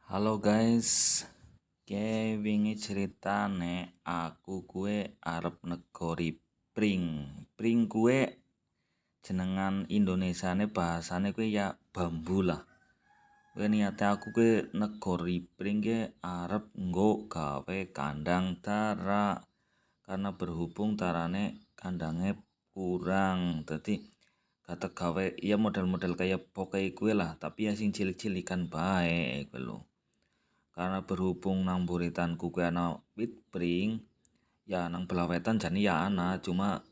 Halo guys, wingi ceritane aku kue arep negori pring. Pring kue jenengan Indonesiane bahasane kue ya bambu lah. Kue niate aku kue negori pring ke arep nggo gawe kandang tara. Karena berhubung tarane kandangnya kurang. Dadi kata gawe ya model-model kayak pokai kue lah, tapi ya sing cilik-cilikan bae kue lho. Karena berhubung nang buritanku kuwi ana wit pring, ya nang belah wetan jane ya ana, cuma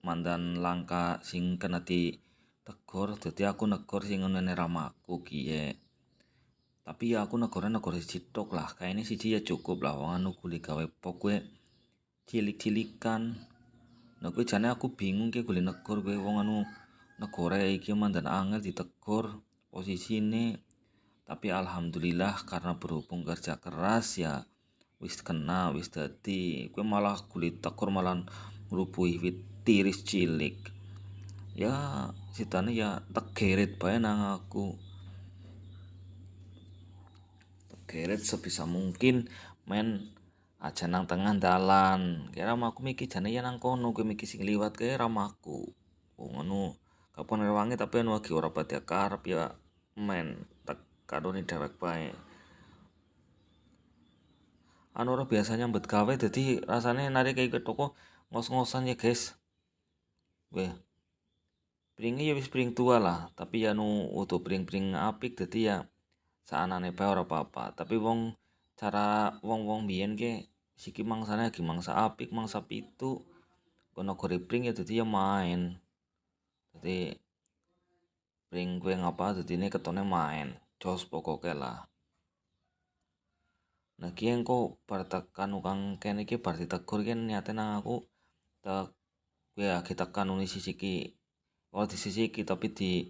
mandan langka sing kena ditegor, dadi aku negor sing ngenene ramaku kiye. Tapi ya aku negor siji tok lah, kayaknya siji ya cukup lah, wong anu guli gawe pok kuwi cilik-cilikan. Nah kuwi jane aku bingung ki guli negor kuwi wong anu negore iki mandan angel ditegor posisine. Tapi alhamdulillah karena berhubung kerja keras ya wis kena wis dadi kowe malah kulit tekor malah ngrubuhi wit tiris cilik. Ya sitane ya tegeret bae nang aku. Tegeret sebisa mungkin men aja nang tengah dalan. Kira aku mikir jane ya nang kono kowe mikir sing liwat kae ramaku. Ngono kapan rewangi tapi anu lagi ora pati karep ya men kadone dewek bae. Anu ora biasa nyambet gawe dadi rasane narik ke toko ngos-ngosan ya guys. Weh. Pringe ya wis pring tua lah, tapi ya nu utuh pring-pring apik dadi ya saanane bae ora apa-apa. Tapi cara wong-wong biyen ke siki mangsane lagi mangsa apik, mangsa pitu. Kono gore pring ya dadi ya main. Dadi pring kuwi ngapa dadine ketone main. Jos pokoke lah. Nah ki engko bar tekan kang kene iki bar ditegur ki niate nang aku tek ya kita kanuni sisiki ora disisiki tapi di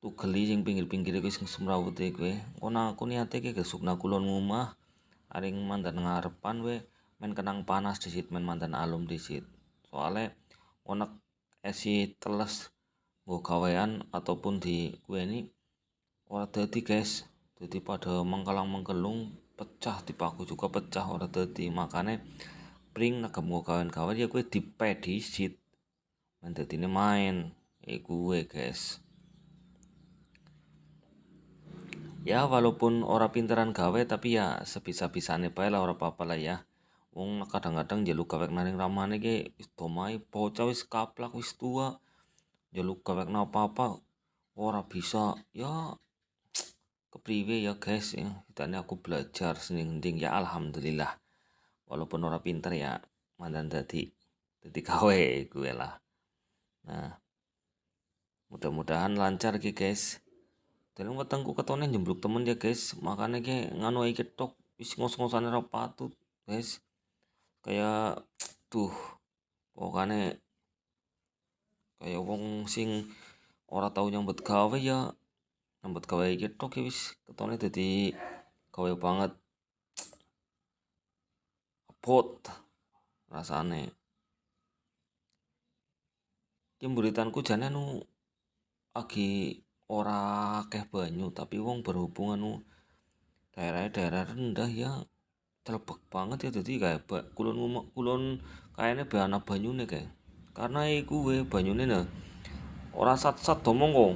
tugeli sing pinggir-pinggire kuwi sing semrawute kuwi. Ngono aku niate ki gesukna kulon ngomah aring mandan ngarepan we men kenang panas disit men mandan alum disit. Soale onek esi teles nggo gawean ataupun di kuweni ora dadi guys. Dadi pada mengkelang-mengkelung pecah dipaku juga pecah ora dadi makane pring nek mau kawan-kawan ya kuwi dipedisit men dadine main kuwe guys. Ya walaupun ora pinteran gawe tapi ya sebisa-bisane bae lah ora apa-apa lah ya. Wong kadang-kadang njaluk gawe naring ramane ki wis domae bocah wis kaplak wis tua njaluk gawe apa-apa ora bisa ya kepriwe ya guys ya kitane aku belajar sending ya alhamdulillah walaupun ora pinter ya mandan dadi gawe gue lah. Nah mudah-mudahan lancar ki guys. Dan wetengku ketone njembluk temen ya guys, makanya ki nganu iki tok wis ngos-ngosane ora patut guys. Kayak tuh pokokane kayak wong sing ora tau nyambet gawe ya nyambet gawe iki tok ya wis ketone dadi gawe banget abot rasane. Ki mburitanku jane anu lagi ora akeh banyu tapi wong berhubung anu daerah rendah ya celebek banget ya dadi kayak kulon kayane be ana banyune kae. Karena iku we banyune nah ora sat-sat domong kok.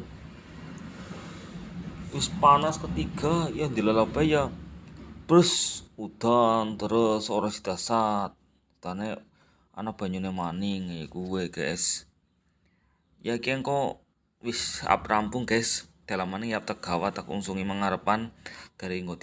Wis panas ketiga ya dilelep ya terus udan terus ora sida sat. Tane ana banyune maning iku we guys. Ya ki engko wis rampung guys. Dalamane ya tak gawa tak unsungi mengarepan dari nggo